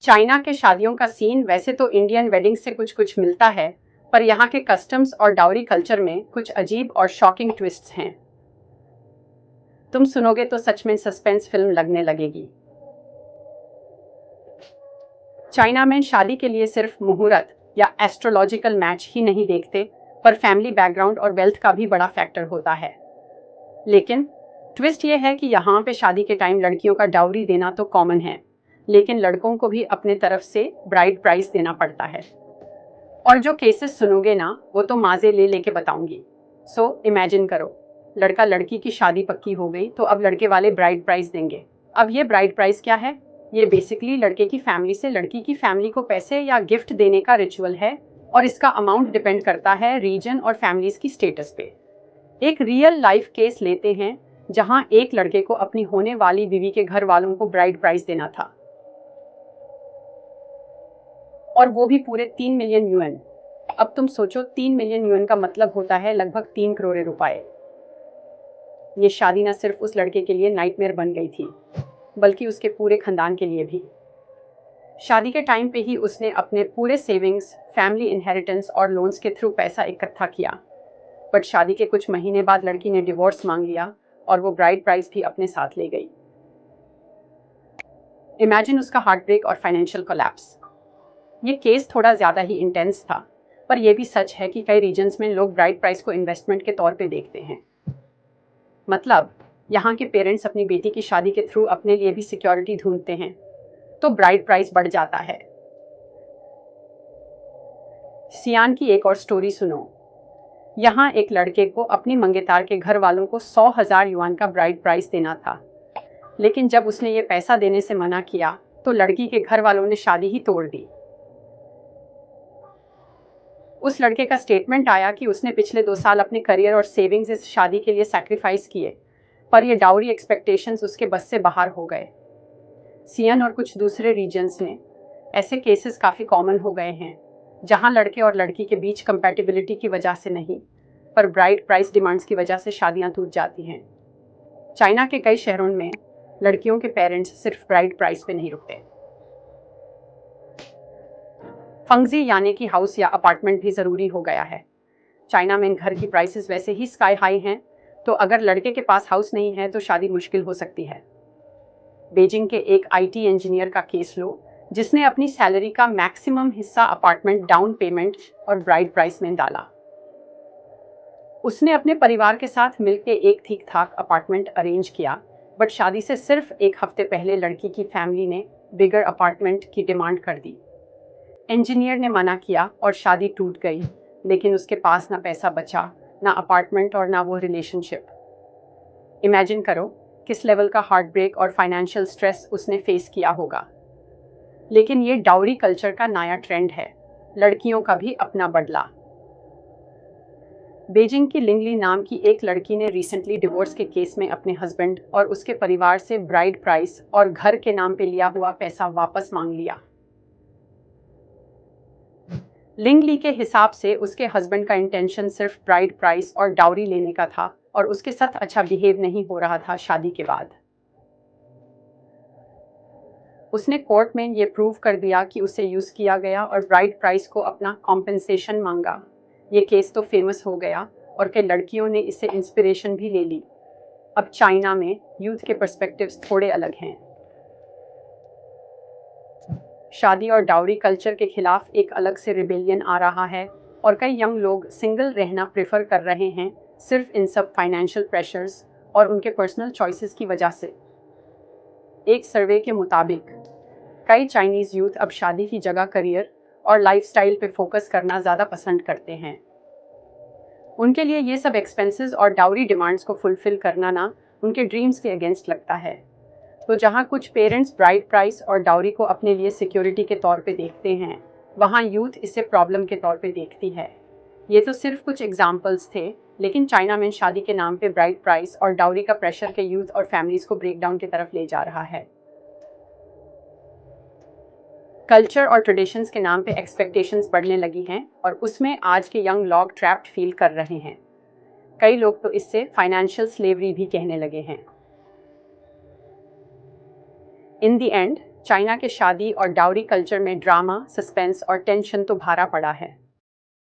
China के शादियों का सीन वैसे तो इंडियन वेडिंग से कुछ कुछ मिलता है, पर यहाँ के कस्टम्स और डाउरी कल्चर में कुछ अजीब और शॉकिंग ट्विस्ट्स हैं। तुम सुनोगे तो सच में सस्पेंस फिल्म लगने लगेगी। चाइना में शादी के लिए सिर्फ मुहूर्त या एस्ट्रोलॉजिकल मैच ही नहीं देखते, पर फैमिली बैकग्राउंड और वेल्थ का भी बड़ा फैक्टर होता है। लेकिन ट्विस्ट ये है कि यहाँ पे शादी के टाइम लड़कियों का डाउरी देना तो कॉमन है, लेकिन लड़कों को भी अपने तरफ से ब्राइड प्राइस देना पड़ता है। और जो केसेस सुनोगे ना, वो तो माजे ले लेके बताऊंगी। सो इमेजिन करो, लड़का लड़की की शादी पक्की हो गई, तो अब लड़के वाले ब्राइड प्राइस देंगे। अब ये ब्राइड प्राइस क्या है? ये बेसिकली लड़के की फैमिली से लड़की की फैमिली को पैसे या गिफ्ट देने का रिचुअल है, और इसका अमाउंट डिपेंड करता है रीजन और फैमिलीज की स्टेटस पे। एक रियल लाइफ केस लेते हैं, जहां एक लड़के को अपनी होने वाली बीवी के घर वालों को ब्राइड प्राइस देना था, और वो भी पूरे 3 मिलियन युएन। अब तुम सोचो, 3 मिलियन युएन का मतलब होता है लगभग 3 करोड़ रुपए। ये शादी न सिर्फ उस लड़के के लिए नाइटमेयर बन गई थी, बल्कि उसके पूरे खानदान के लिए भी। शादी के टाइम पे ही उसने अपने पूरे सेविंग्स, फैमिली इनहेरिटेंस और लोन्स के थ्रू पैसा इकट्ठा किया। बट शादी के कुछ महीने बाद लड़की ने डिवोर्स मांग लिया, और वो ब्राइड प्राइस भी अपने साथ ले गई। इमेजिन उसका हार्ट ब्रेक और फाइनेंशियल कोलैप्स। ये केस थोड़ा ज़्यादा ही इंटेंस था, पर यह भी सच है कि कई रीजन्स में लोग ब्राइड प्राइस को इन्वेस्टमेंट के तौर पे देखते हैं। मतलब यहाँ के पेरेंट्स अपनी बेटी की शादी के थ्रू अपने लिए भी सिक्योरिटी ढूंढते हैं, तो ब्राइड प्राइस बढ़ जाता है। सियान की एक और स्टोरी सुनो। यहाँ एक लड़के को अपनी मंगेतार के घर वालों को 100,000 युआन का ब्राइड प्राइस देना था, लेकिन जब उसने ये पैसा देने से मना किया, तो लड़की के घर वालों ने शादी ही तोड़ दी। उस लड़के का स्टेटमेंट आया कि उसने पिछले 2 साल अपने करियर और सेविंग्स इस शादी के लिए सैक्रिफाइस किए, पर ये डाउरी एक्सपेक्टेशंस उसके बस से बाहर हो गए। सियन और कुछ दूसरे रीजन्स में ऐसे केसेस काफ़ी कॉमन हो गए हैं, जहां लड़के और लड़की के बीच कंपैटिबिलिटी की वजह से नहीं, पर ब्राइड प्राइस डिमांड्स की वजह से शादियां टूट जाती हैं। चाइना के कई शहरों में लड़कियों के पेरेंट्स सिर्फ ब्राइड प्राइस पे नहीं रुकते। फंगजी यानी कि हाउस या अपार्टमेंट भी ज़रूरी हो गया है। चाइना में घर की प्राइसेस वैसे ही स्काई हाई हैं, तो अगर लड़के के पास हाउस नहीं है तो शादी मुश्किल हो सकती है। बीजिंग के एक आईटी इंजीनियर का केस लो, जिसने अपनी सैलरी का मैक्सिमम हिस्सा अपार्टमेंट डाउन पेमेंट और ब्राइड प्राइस में डाला। उसने अपने परिवार के साथ मिलकर एक ठीक ठाक अपार्टमेंट अरेंज किया, बट शादी से सिर्फ एक हफ्ते पहले लड़की की फैमिली ने बिगर अपार्टमेंट की डिमांड कर दी। इंजीनियर ने मना किया और शादी टूट गई, लेकिन उसके पास ना पैसा बचा, ना अपार्टमेंट और ना वो रिलेशनशिप। इमेजिन करो किस लेवल का हार्ट ब्रेक और फाइनेंशियल स्ट्रेस उसने फेस किया होगा। लेकिन ये डाउरी कल्चर का नया ट्रेंड है, लड़कियों का भी अपना बदला। बीजिंग की लिंगली नाम की एक लड़की ने रिसेंटली डिवोर्स के केस में अपने हस्बैंड और उसके परिवार से ब्राइड प्राइस और घर के नाम पे लिया हुआ पैसा वापस मांग लिया। लिंगली के हिसाब से उसके हस्बैंड का इंटेंशन सिर्फ ब्राइड प्राइस और डाउरी लेने का था, और उसके साथ अच्छा बिहेव नहीं हो रहा था शादी के बाद। उसने कोर्ट में ये प्रूव कर दिया कि उसे यूज किया गया और ब्राइड प्राइस को अपना कॉम्पेंसेशन मांगा। ये केस तो फेमस हो गया, और कई लड़कियों ने इससे इंस्पिरेशन भी ले ली। अब चाइना में यूथ के पर्सपेक्टिव्स थोड़े अलग हैं। शादी और डाउरी कल्चर के खिलाफ एक अलग से रिबेलियन आ रहा है, और कई यंग लोग सिंगल रहना प्रेफर कर रहे हैं, सिर्फ इन सब फाइनेंशियल प्रेशर्स और उनके पर्सनल चॉइसेस की वजह से। एक सर्वे के मुताबिक कई चाइनीज़ यूथ अब शादी की जगह करियर और लाइफस्टाइल पे फोकस करना ज़्यादा पसंद करते हैं। उनके लिए ये सब एक्सपेंसेस और डाउरी डिमांड्स को फुलफिल करना ना उनके ड्रीम्स के अगेंस्ट लगता है। तो जहाँ कुछ पेरेंट्स ब्राइड प्राइस और डाउरी को अपने लिए सिक्योरिटी के तौर पे देखते हैं, वहाँ यूथ इसे प्रॉब्लम के तौर पे देखती है। ये तो सिर्फ कुछ एग्जाम्पल्स थे, लेकिन चाइना में शादी के नाम पे ब्राइड प्राइस और डाउरी का प्रेशर के यूथ और फैमिलीज को ब्रेकडाउन की तरफ ले जा रहा है। कल्चर और ट्रेडिशंस के नाम पे एक्सपेक्टेशंस बढ़ने लगी हैं, और उसमें आज के यंग लोग ट्रैप्ड फील कर रहे हैं। कई लोग तो इससे फाइनेंशियल स्लेवरी भी कहने लगे हैं। इन द एंड, चाइना के शादी और डाउरी कल्चर में ड्रामा, सस्पेंस और टेंशन तो भरा पड़ा है।